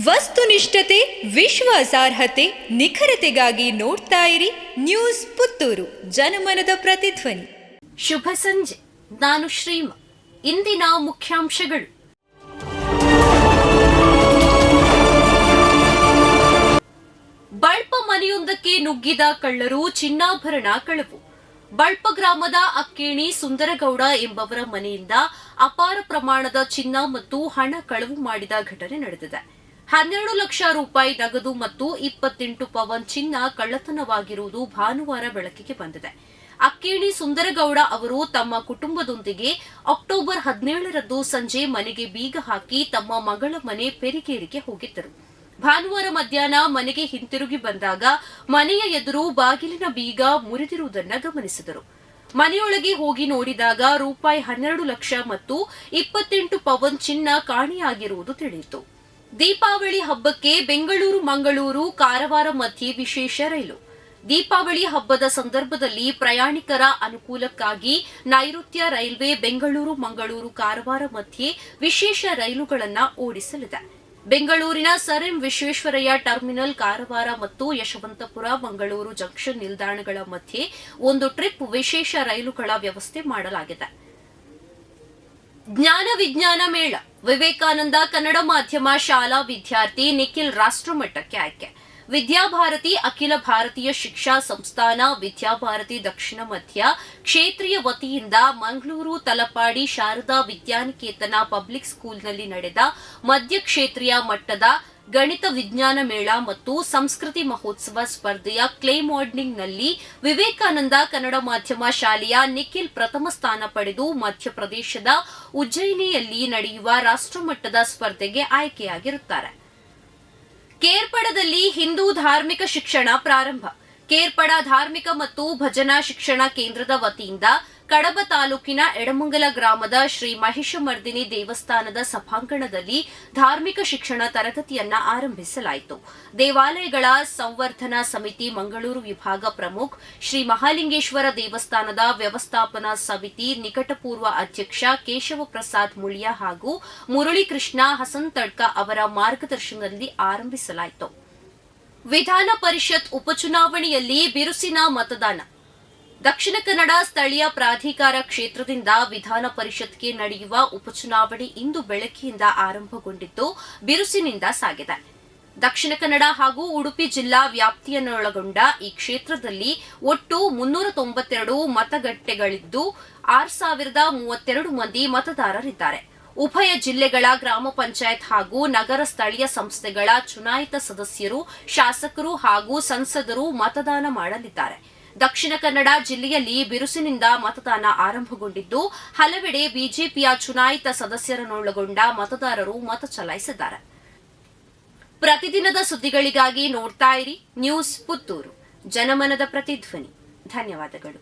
ವಸ್ತುನಿಷ್ಠತೆ, ವಿಶ್ವಾಸಾರ್ಹತೆ, ನಿಖರತೆಗಾಗಿ ನೋಡ್ತಾ ಇರಿ ನ್ಯೂಸ್ ಪುತ್ತೂರು, ಜನಮನದ ಪ್ರತಿಧ್ವನಿ. ಶುಭ ಸಂಜೆ. ನಾನು ಶ್ರೀಮ. ಇಂದಿನ ಮುಖ್ಯಾಂಶಗಳು. ಬಳ್ಪ ಮನೆಯೊಂದಕ್ಕೆ ನುಗ್ಗಿದ ಕಳ್ಳರು, ಚಿನ್ನಾಭರಣ ಕಳವು. ಬಳ್ಪ ಗ್ರಾಮದ ಅಕ್ಕೇಣಿ ಸುಂದರಗೌಡ ಎಂಬವರ ಮನೆಯಿಂದ ಅಪಾರ ಪ್ರಮಾಣದ ಚಿನ್ನ ಮತ್ತು ಹಣ ಕಳವು ಮಾಡಿದ ಘಟನೆ ನಡೆದಿದೆ. 12 ಲಕ್ಷ ರೂಪಾಯಿ ನಗದು ಮತ್ತು 28 ಪವನ್ ಚಿನ್ನ ಕಳ್ಳತನವಾಗಿರುವುದು ಭಾನುವಾರ ಬೆಳಕಿಗೆ ಬಂದಿದೆ. ಅಕ್ಕೇಣಿ ಸುಂದರಗೌಡ ಅವರು ತಮ್ಮ ಕುಟುಂಬದೊಂದಿಗೆ ಅಕ್ಟೋಬರ್ 17ರಂದು ಸಂಜೆ ಮನೆಗೆ ಬೀಗ ಹಾಕಿ ತಮ್ಮ ಮಗಳ ಮನೆ ಪೆರಿಗೇರಿಗೆ ಹೋಗಿದ್ದರು. ಭಾನುವಾರ ಮಧ್ಯಾಹ್ನ ಮನೆಗೆ ಹಿಂತಿರುಗಿ ಬಂದಾಗ ಮನೆಯ ಎದುರು ಬಾಗಿಲಿನ ಬೀಗ ಮುರಿದಿರುವುದನ್ನು ಗಮನಿಸಿದರು. ಮನೆಯೊಳಗೆ ಹೋಗಿ ನೋಡಿದಾಗ ರೂಪಾಯಿ 12 ಲಕ್ಷ ಮತ್ತು 28 ಪವನ್ ಚಿನ್ನ ಕಾಣೆಯಾಗಿರುವುದು ತಿಳಿಯಿತು. ದೀಪಾವಳಿ ಹಬ್ಬಕ್ಕೆ ಬೆಂಗಳೂರು ಮಂಗಳೂರು ಕಾರವಾರ ಮಧ್ಯೆ ವಿಶೇಷ ರೈಲು. ದೀಪಾವಳಿ ಹಬ್ಬದ ಸಂದರ್ಭದಲ್ಲಿ ಪ್ರಯಾಣಿಕರ ಅನುಕೂಲಕ್ಕಾಗಿ ನೈಋತ್ಯ ರೈಲ್ವೆ ಬೆಂಗಳೂರು ಮಂಗಳೂರು ಕಾರವಾರ ಮಧ್ಯೆ ವಿಶೇಷ ರೈಲುಗಳನ್ನು ಓಡಿಸಲಿದೆ. ಬೆಂಗಳೂರಿನ sir M Visvesvaraya terminal Karwar ಮತ್ತು ಯಶವಂತಪುರ ಮಂಗಳೂರು ಜಂಕ್ಷನ್ ನಿಲ್ದಾಣಗಳ ಮಧ್ಯೆ ಒಂದು ಟ್ರಿಪ್ ವಿಶೇಷ ರೈಲುಗಳ ವ್ಯವಸ್ಥೆ ಮಾಡಲಾಗಿದೆ. ಜ್ಞಾನ ವಿಜ್ಞಾನ ಮೇಳ. ವಿವೇಕಾನಂದ ಕನ್ನಡ ಮಾಧ್ಯಮ ಶಾಲಾ ವಿದ್ಯಾರ್ಥಿ ನಿಖಿಲ್ ರಾಷ್ಟ್ರಮಟ್ಟಕ್ಕೆ ಆಯ್ಕೆ. ವಿದ್ಯಾಭಾರತಿ ಅಖಿಲ ಭಾರತೀಯ ಶಿಕ್ಷಾ ಸಂಸ್ಥಾನ ವಿದ್ಯಾಭಾರತಿ ದಕ್ಷಿಣ ಮಧ್ಯ ಕ್ಷೇತ್ರೀಯ ವತಿಯಿಂದ ಮಂಗಳೂರು ತಲಪಾಡಿ ಶಾರದಾ ವಿದ್ಯಾನಿಕೇತನ ಪಬ್ಲಿಕ್ ಸ್ಕೂಲ್ನಲ್ಲಿ ನಡೆದ ಮಧ್ಯ ಕ್ಷೇತ್ರೀಯ ಮಟ್ಟದ ಗಣಿತ ವಿಜ್ಞಾನ ಮೇಳ ಮತ್ತು ಸಂಸ್ಕೃತಿ ಮಹೋತ್ಸವ ಸ್ಪರ್ಧೆಯ ಕ್ಲೇ ಮಾಡೆಲಿಂಗ್ನಲ್ಲಿ ವಿವೇಕಾನಂದ ಕನ್ನಡ ಮಾಧ್ಯಮ ಶಾಲೆಯ ನಿಖಿಲ್ ಪ್ರಥಮ ಸ್ಥಾನ ಪಡೆದು ಮಧ್ಯಪ್ರದೇಶದ ಉಜ್ಜಯಿನಿಯಲ್ಲಿ ನಡೆಯುವ ರಾಷ್ಟ್ರಮಟ್ಟದ ಸ್ಪರ್ಧೆಗೆ ಆಯ್ಕೆಯಾಗಿರುತ್ತಾರೆ. ಕೇರ್ಪಡದಲ್ಲಿ ಹಿಂದೂ ಧಾರ್ಮಿಕ ಶಿಕ್ಷಣ ಪ್ರಾರಂಭ. ಕೇರ್ಪಡ ಧಾರ್ಮಿಕ ಮತ್ತು ಭಜನಾ ಶಿಕ್ಷಣ ಕೇಂದ್ರದ ವತಿಯಿಂದ ಕಡಬ ತಾಲೂಕಿನ ಎಡಮಂಗಲ ಗ್ರಾಮದ ಶ್ರೀ ಮಹಿಷಮರ್ದಿನಿ ದೇವಸ್ಥಾನದ ಸಭಾಂಗಣದಲ್ಲಿ ಧಾರ್ಮಿಕ ಶಿಕ್ಷಣ ತರಗತಿಯನ್ನ ಆರಂಭಿಸಲಾಯಿತು. ದೇವಾಲಯಗಳ ಸಂವರ್ಧನಾ ಸಮಿತಿ ಮಂಗಳೂರು ವಿಭಾಗ ಪ್ರಮುಖ್ ಶ್ರೀ ಮಹಾಲಿಂಗೇಶ್ವರ ದೇವಸ್ಥಾನದ ವ್ಯವಸ್ಥಾಪನಾ ಸಮಿತಿ ನಿಕಟಪೂರ್ವ ಅಧ್ಯಕ್ಷ ಕೇಶವ ಪ್ರಸಾದ್ ಮುಳಿಯ ಹಾಗೂ ಮುರಳೀಕೃಷ್ಣ ಹಸನ್ ತಡ್ಕ ಅವರ ಮಾರ್ಗದರ್ಶನದಲ್ಲಿ ಆರಂಭಿಸಲಾಯಿತು. ವಿಧಾನ ಪರಿಷತ್ ಉಪಚುನಾವಣೆಯಲ್ಲಿ ಬಿರುಸಿನ ಮತದಾನ. ದಕ್ಷಿಣ ಕನ್ನಡ ಸ್ಥಳೀಯ ಪ್ರಾಧಿಕಾರ ಕ್ಷೇತ್ರದಿಂದ ವಿಧಾನ ಪರಿಷತ್ಗೆ ನಡೆಯುವ ಉಪಚುನಾವಣೆ ಇಂದು ಬೆಳಗ್ಗೆಯಿಂದ ಆರಂಭಗೊಂಡಿದ್ದು ಬಿರುಸಿನಿಂದ ಸಾಗಿದೆ. ದಕ್ಷಿಣ ಕನ್ನಡ ಹಾಗೂ ಉಡುಪಿ ಜಿಲ್ಲಾ ವ್ಯಾಪ್ತಿಯನ್ನೊಳಗೊಂಡ ಈ ಕ್ಷೇತ್ರದಲ್ಲಿ ಒಟ್ಟು 392 ಮತಗಟ್ಟೆಗಳಿದ್ದು 6032 ಮಂದಿ ಮತದಾರರಿದ್ದಾರೆ. ಉಭಯ ಜಿಲ್ಲೆಗಳ ಗ್ರಾಮ ಪಂಚಾಯತ್ ಹಾಗೂ ನಗರ ಸ್ಥಳೀಯ ಸಂಸ್ಥೆಗಳ ಚುನಾಯಿತ ಸದಸ್ಯರು, ಶಾಸಕರು ಹಾಗೂ ಸಂಸದರು ಮತದಾನ ಮಾಡಲಿದ್ದಾರೆ. ದಕ್ಷಿಣ ಕನ್ನಡ ಜಿಲ್ಲೆಯಲ್ಲಿ ಬಿರುಸಿನಿಂದ ಮತದಾನ ಆರಂಭಗೊಂಡಿದ್ದು ಹಲವೆಡೆ ಬಿಜೆಪಿಯ ಚುನಾಯಿತ ಸದಸ್ಯರನ್ನೊಳಗೊಂಡ ಮತದಾರರು ಮತ ಚಲಾಯಿಸಿದ್ದಾರೆ. ಪ್ರತಿದಿನದ ಸುದ್ದಿಗಳಿಗಾಗಿ ನೋಡ್ತಾ ಇರಿ ನ್ಯೂಸ್ ಪುತ್ತೂರು, ಜನಮನದ ಪ್ರತಿಧ್ವನಿ. ಧನ್ಯವಾದಗಳು.